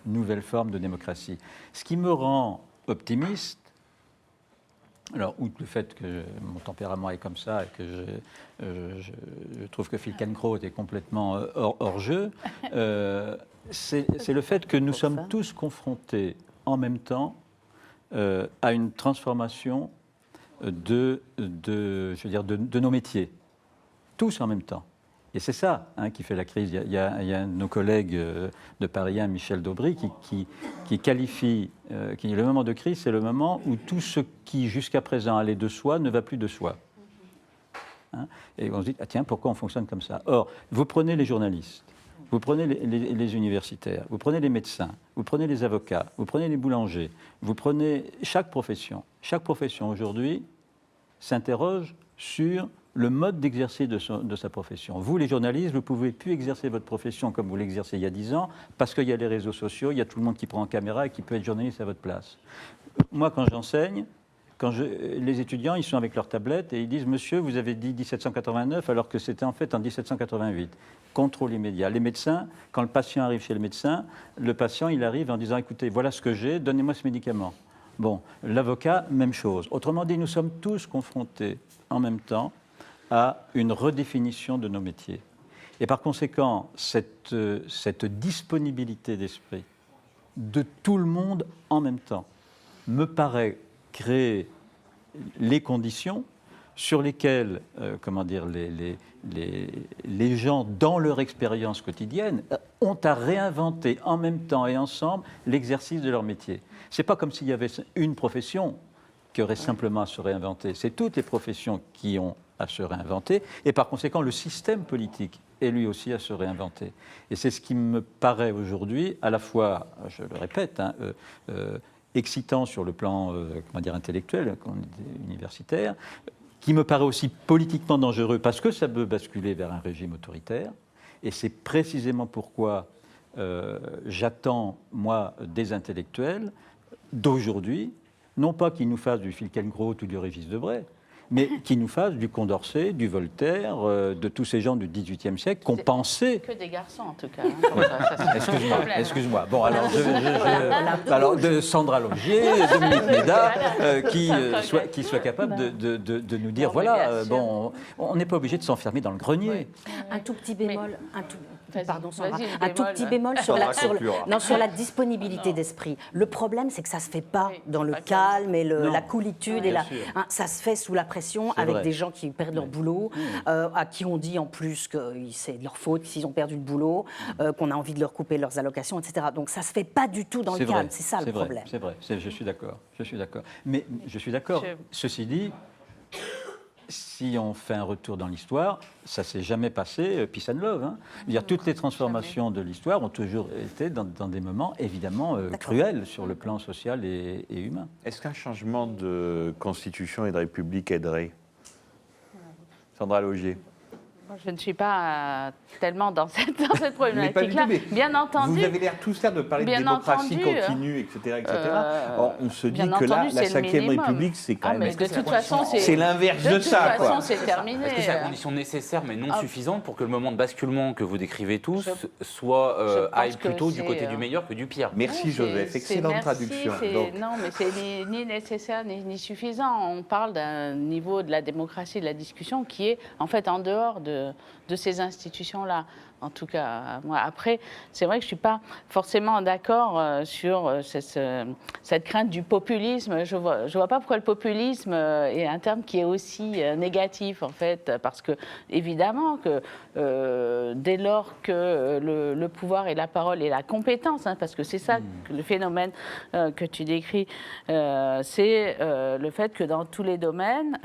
Speaker 3: nouvelle forme de démocratie. Ce qui me rend optimiste, alors, outre le fait que mon tempérament est comme ça et que je trouve que Finkielkraut est complètement hors jeu, c'est le fait que nous sommes tous confrontés en même temps à une transformation de nos métiers, tous en même temps. Et c'est ça qui fait la crise. Il y a un de nos collègues de Paris 1, Michel Daubry, qui qualifie le moment de crise, c'est le moment où tout ce qui jusqu'à présent allait de soi ne va plus de soi. Et on se dit, tiens, pourquoi on fonctionne comme ça? Or, vous prenez les journalistes, vous prenez les universitaires, vous prenez les médecins, vous prenez les avocats, vous prenez les boulangers, vous prenez chaque profession. Chaque profession aujourd'hui s'interroge sur le mode d'exercer de sa profession. Vous, les journalistes, vous ne pouvez plus exercer votre profession comme vous l'exercez il y a 10 ans, parce qu'il y a les réseaux sociaux, il y a tout le monde qui prend en caméra et qui peut être journaliste à votre place. Moi, quand j'enseigne, les étudiants, ils sont avec leur tablette et ils disent « Monsieur, vous avez dit 1789 alors que c'était en fait en 1788 ». Contrôle immédiat. Les médecins, quand le patient arrive chez le médecin, le patient, il arrive en disant « Écoutez, voilà ce que j'ai, donnez-moi ce médicament ». Bon, l'avocat, même chose. Autrement dit, nous sommes tous confrontés en même temps à une redéfinition de nos métiers. Et par conséquent, cette disponibilité d'esprit de tout le monde en même temps me paraît créer les conditions sur lesquelles les gens, dans leur expérience quotidienne, ont à réinventer en même temps et ensemble l'exercice de leur métier. Ce n'est pas comme s'il y avait une profession qui aurait simplement à se réinventer. C'est toutes les professions qui ont à se réinventer et par conséquent le système politique est lui aussi à se réinventer. Et c'est ce qui me paraît aujourd'hui à la fois, je le répète, excitant sur le plan intellectuel, universitaire, qui me paraît aussi politiquement dangereux parce que ça peut basculer vers un régime autoritaire. Et c'est précisément pourquoi j'attends, moi, des intellectuels d'aujourd'hui, non pas qu'ils nous fassent du Finkielkraut ou du Régis Debray, mais qu'ils nous fassent du Condorcet, du Voltaire, de tous ces gens du XVIIIe siècle qu'on pensait...
Speaker 4: Que des garçons, en tout cas.
Speaker 3: Excuse-moi. Bon, alors, de Sandra Longier, Dominique Méda, qui soit capable de nous dire, voilà, bon, on n'est pas obligé de s'enfermer dans le grenier.
Speaker 4: Ouais.
Speaker 5: Un tout petit bémol, pardon Sandra,
Speaker 4: un
Speaker 5: tout petit bémol sur la disponibilité d'esprit. Le problème, c'est que ça ne se fait pas dans le calme et la coolitude. Ça se fait sous la pression avec des gens qui perdent leur boulot, à qui on dit en plus que c'est de leur faute s'ils ont perdu le boulot, qu'on a envie de leur couper leurs allocations, etc. Donc ça ne se fait pas du tout dans le calme. C'est ça le problème.
Speaker 3: C'est vrai, je suis d'accord. Mais je suis d'accord. Ceci dit, si on fait un retour dans l'histoire, ça ne s'est jamais passé peace and love. Toutes les transformations de l'histoire ont toujours été dans des moments évidemment cruels sur le plan social et humain.
Speaker 1: Est-ce qu'un changement de constitution et de république aiderait ? Sandra Longier.
Speaker 4: Je ne suis pas tellement dans cette problématique-là. Bien entendu.
Speaker 1: Vous avez l'air tous là de parler de démocratie continue, etc. Or, on se dit que là, la 5e République, c'est quand même...
Speaker 4: De toute façon,
Speaker 1: c'est l'inverse de ça.
Speaker 4: De toute façon, c'est terminé.
Speaker 6: Est-ce que c'est la condition nécessaire mais non suffisante pour que le moment de basculement que vous décrivez tous aille plutôt du côté du meilleur que du pire ?
Speaker 1: Merci Joseph, excellente traduction.
Speaker 4: Non, mais c'est ni nécessaire ni suffisant. On parle d'un niveau de la démocratie, de la discussion qui est en fait en dehors de ces institutions-là. En tout cas, moi, après, c'est vrai que je ne suis pas forcément d'accord sur cette crainte du populisme. Je vois pas pourquoi le populisme est un terme qui est aussi négatif, en fait, parce que, évidemment, que dès lors que le pouvoir et la parole et la compétence, parce que c'est ça le phénomène que tu décris, c'est le fait que dans tous les domaines,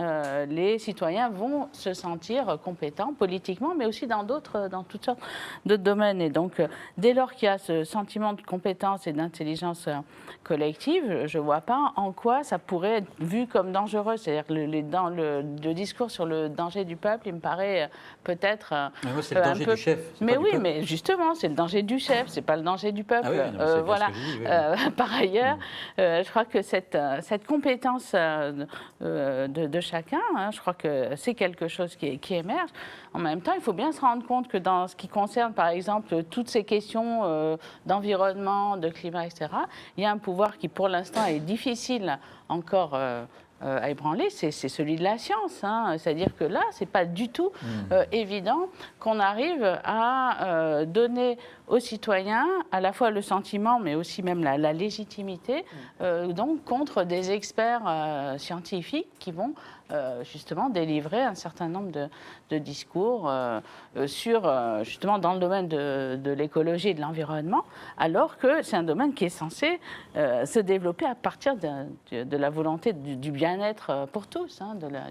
Speaker 4: les citoyens vont se sentir compétents politiquement, mais aussi dans toutes sortes d'autres domaines. Et donc, dès lors qu'il y a ce sentiment de compétence et d'intelligence collective, je ne vois pas en quoi ça pourrait être vu comme dangereux. C'est-à-dire que le discours sur le danger du peuple, il me paraît peut-être
Speaker 3: c'est le danger du chef.
Speaker 4: Mais oui, mais justement, c'est le danger du chef, c'est pas le danger du peuple. Voilà. Par ailleurs, je crois que cette compétence de chacun, je crois que c'est quelque chose qui émerge. En même temps, il faut bien se rendre compte que dans ce qui concerne, par exemple, toutes ces questions d'environnement, de climat, etc., il y a un pouvoir qui, pour l'instant, est difficile encore à ébranler, c'est celui de la science. C'est-à-dire que là, ce n'est pas du tout évident qu'on arrive à donner aux citoyens à la fois le sentiment, mais aussi même la légitimité, donc contre des experts scientifiques qui vont justement délivrer un certain nombre de discours justement dans le domaine de l'écologie et de l'environnement, alors que c'est un domaine qui est censé se développer à partir de la volonté du bien-être pour tous,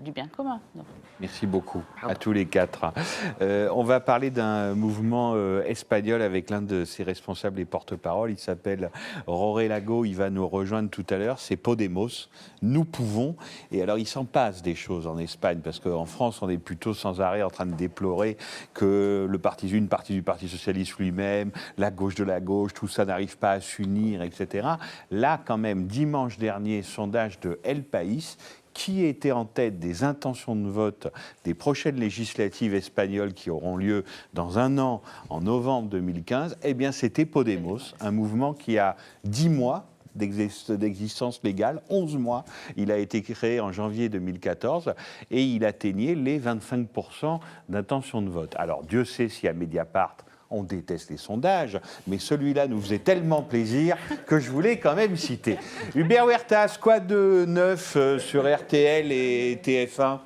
Speaker 4: du bien commun. Donc.
Speaker 1: Merci beaucoup à tous les quatre. On va parler d'un mouvement espagnol avec l'un de ses responsables et porte-parole. Il s'appelle Roré Lago. Il va nous rejoindre tout à l'heure. C'est Podemos. Nous pouvons. Et alors, il s'en passe des choses en Espagne, parce qu'en France, on est plutôt sans arrêt en train de déplorer que une partie du Parti socialiste lui-même, la gauche de la gauche, tout ça n'arrive pas à s'unir, etc. Là, quand même, dimanche dernier, sondage de El País, qui était en tête des intentions de vote des prochaines législatives espagnoles qui auront lieu dans un an, en novembre 2015, eh bien c'était Podemos, un mouvement qui a 10 mois d'existence légale, 11 mois. Il a été créé en janvier 2014 et il atteignait les 25% d'intention de vote. Alors Dieu sait si à Mediapart, on déteste les sondages, mais celui-là nous faisait tellement plaisir que je voulais quand même citer. Hubert Huertas, quoi de neuf sur RTL et TF1 ?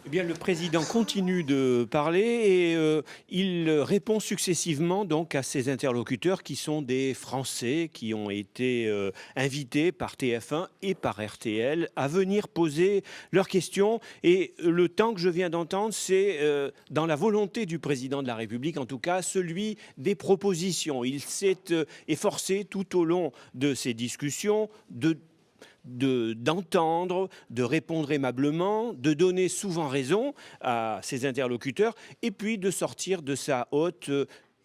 Speaker 2: Eh bien, le président continue de parler et il répond successivement donc à ses interlocuteurs qui sont des Français qui ont été invités par TF1 et par RTL à venir poser leurs questions. Et le temps que je viens d'entendre, c'est dans la volonté du président de la République, en tout cas celui des propositions. Il s'est efforcé tout au long de ces discussions d'entendre, de répondre aimablement, de donner souvent raison à ses interlocuteurs et puis de sortir de sa hotte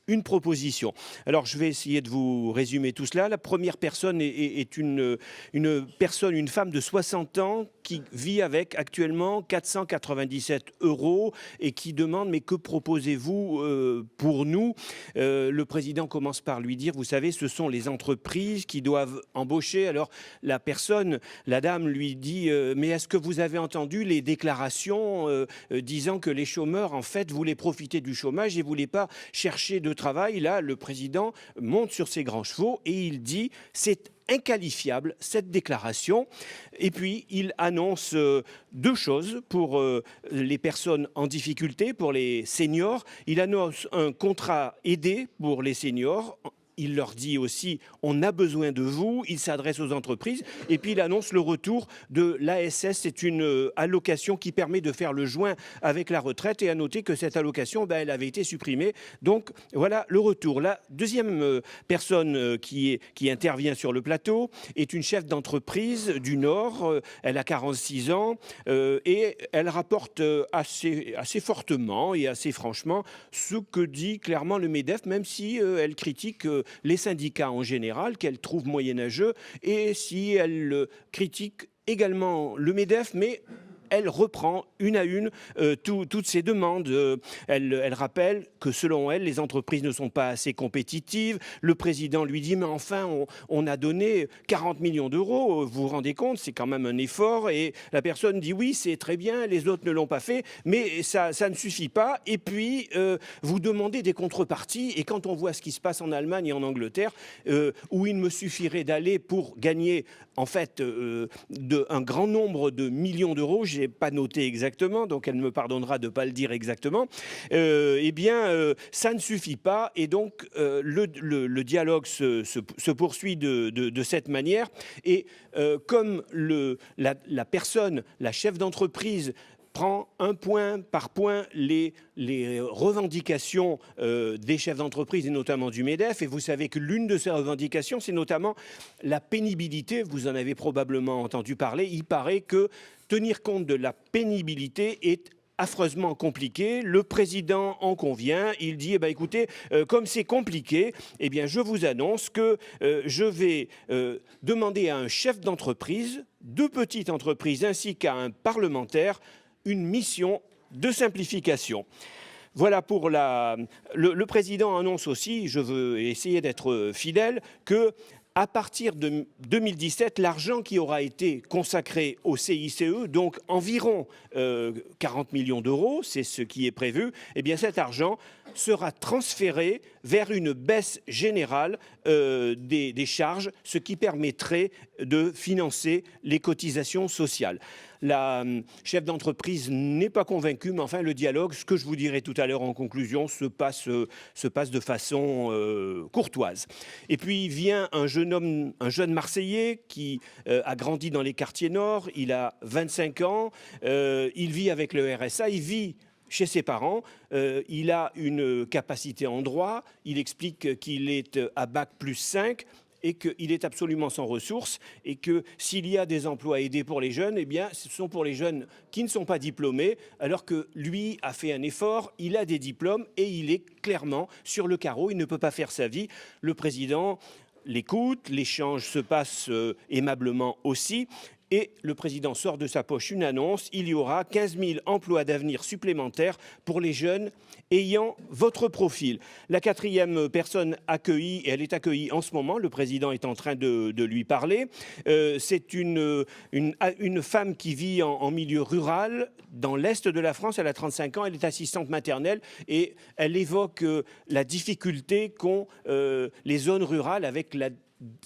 Speaker 2: une proposition. Alors, je vais essayer de vous résumer tout cela. La première personne est une femme de 60 ans qui vit avec actuellement 497 € et qui demande « mais que proposez-vous pour nous ?» Le président commence par lui dire « vous savez, ce sont les entreprises qui doivent embaucher ». Alors, la dame lui dit « mais est-ce que vous avez entendu les déclarations disant que les chômeurs, en fait, voulaient profiter du chômage et ne voulaient pas chercher de travail ?» Là, le président monte sur ses grands chevaux et il dit « c'est inqualifiable cette déclaration ». Et puis, il annonce deux choses pour les personnes en difficulté, pour les seniors. Il annonce un contrat aidé pour les seniors. Il leur dit aussi, on a besoin de vous. Il s'adresse aux entreprises. Et puis, il annonce le retour de l'ASS. C'est une allocation qui permet de faire le joint avec la retraite. Et à noter que cette allocation, elle avait été supprimée. Donc, voilà le retour. La deuxième personne qui intervient sur le plateau est une chef d'entreprise du Nord. Elle a 46 ans et elle rapporte assez fortement et assez franchement ce que dit clairement le MEDEF, même si elle critique les syndicats en général, qu'elle trouve moyenâgeux, et si elle critique également le MEDEF, mais elle reprend une à une toutes ces demandes. Elle rappelle que selon elle, les entreprises ne sont pas assez compétitives. Le président lui dit, mais enfin, on a donné 40 millions d'euros. Vous vous rendez compte, c'est quand même un effort. Et la personne dit, oui, c'est très bien, les autres ne l'ont pas fait, mais ça ne suffit pas. Et puis, vous demandez des contreparties. Et quand on voit ce qui se passe en Allemagne et en Angleterre, où il me suffirait d'aller pour gagner, en fait, un grand nombre de millions d'euros, je n'ai pas noté exactement, donc elle me pardonnera de ne pas le dire exactement, eh bien, ça ne suffit pas. Et donc, le dialogue se poursuit de cette manière. Et comme la personne, la chef d'entreprise, prend un point par point les revendications des chefs d'entreprise et notamment du MEDEF. Et vous savez que l'une de ces revendications, c'est notamment la pénibilité. Vous en avez probablement entendu parler. Il paraît que tenir compte de la pénibilité est affreusement compliqué. Le président en convient. Il dit, écoutez, comme c'est compliqué, je vous annonce que je vais demander à un chef d'entreprise, de petite entreprise, ainsi qu'à un parlementaire, une mission de simplification. Voilà pour le président annonce aussi, je veux essayer d'être fidèle, que à partir de 2017, l'argent qui aura été consacré au CICE, donc environ 40 millions d'euros, c'est ce qui est prévu, cet argent sera transféré vers une baisse générale des charges, ce qui permettrait de financer les cotisations sociales. La chef d'entreprise n'est pas convaincue, mais enfin le dialogue, ce que je vous dirai tout à l'heure en conclusion, se passe de façon courtoise. Et puis vient un jeune Marseillais qui a grandi dans les quartiers nord, il a 25 ans, il vit avec le RSA, il vit chez ses parents. Il a une capacité en droit. Il explique qu'il est à bac plus 5 et qu'il est absolument sans ressources et que s'il y a des emplois aidés pour les jeunes, eh bien, ce sont pour les jeunes qui ne sont pas diplômés, alors que lui a fait un effort, il a des diplômes et il est clairement sur le carreau, il ne peut pas faire sa vie. Le président l'écoute, l'échange se passe aimablement aussi. Et le président sort de sa poche une annonce, il y aura 15 000 emplois d'avenir supplémentaires pour les jeunes ayant votre profil. La quatrième personne accueillie, et elle est accueillie en ce moment, le président est en train de lui parler, c'est une femme qui vit en milieu rural, dans l'est de la France, elle a 35 ans, elle est assistante maternelle et elle évoque la difficulté qu'ont les zones rurales avec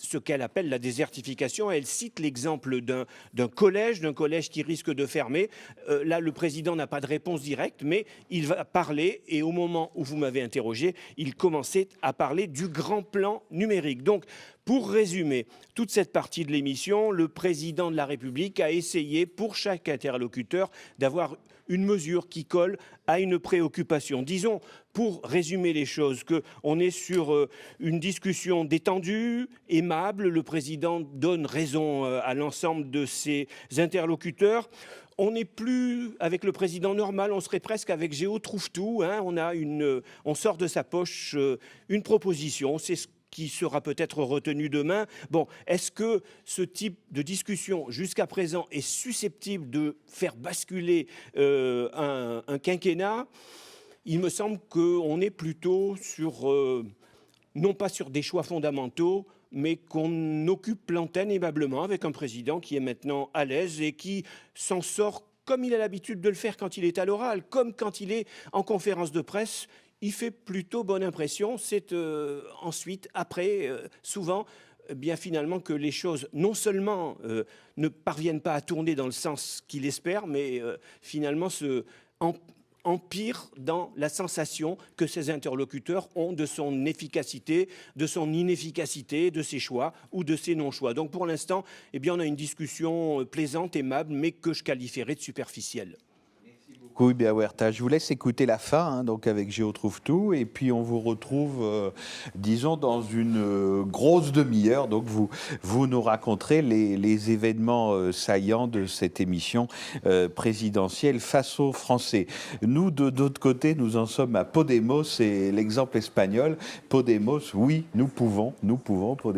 Speaker 2: ce qu'elle appelle la désertification. Elle cite l'exemple d'un collège qui risque de fermer. Là, le président n'a pas de réponse directe, mais il va parler, et au moment où vous m'avez interrogé, il commençait à parler du grand plan numérique. Donc, pour résumer toute cette partie de l'émission, le président de la République a essayé, pour chaque interlocuteur, d'avoir une mesure qui colle à une préoccupation. Disons, pour résumer les choses, qu'on est sur une discussion détendue, aimable. Le président donne raison à l'ensemble de ses interlocuteurs. On n'est plus avec le président normal, on serait presque avec Géo Trouve-Tout. Hein. On sort de sa poche une proposition, c'est ce qui sera peut-être retenu demain. Bon, est-ce que ce type de discussion, jusqu'à présent, est susceptible de faire basculer un quinquennat ? Il me semble qu'on est plutôt sur, non pas sur des choix fondamentaux, mais qu'on occupe l'antenne aimablement avec un président qui est maintenant à l'aise et qui s'en sort comme il a l'habitude de le faire quand il est à l'oral, comme quand il est en conférence de presse. Il fait plutôt bonne impression. C'est ensuite, après, souvent, bien finalement que les choses, non seulement ne parviennent pas à tourner dans le sens qu'il espère, mais finalement empire dans la sensation que ses interlocuteurs ont de son efficacité, de son inefficacité, de ses choix ou de ses non-choix. Donc pour l'instant, eh bien, on a une discussion plaisante, aimable, mais que je qualifierais de superficielle.
Speaker 1: Oui, bien, Huerta, je vous laisse écouter la fin, hein, donc avec Géo Trouve-Tout, et puis on vous retrouve, disons, dans une grosse demi-heure. Donc vous nous raconterez les événements saillants de cette émission présidentielle face aux Français. Nous, de notre côté, nous en sommes à Podemos, et l'exemple espagnol. Podemos, oui, nous pouvons, Podemos.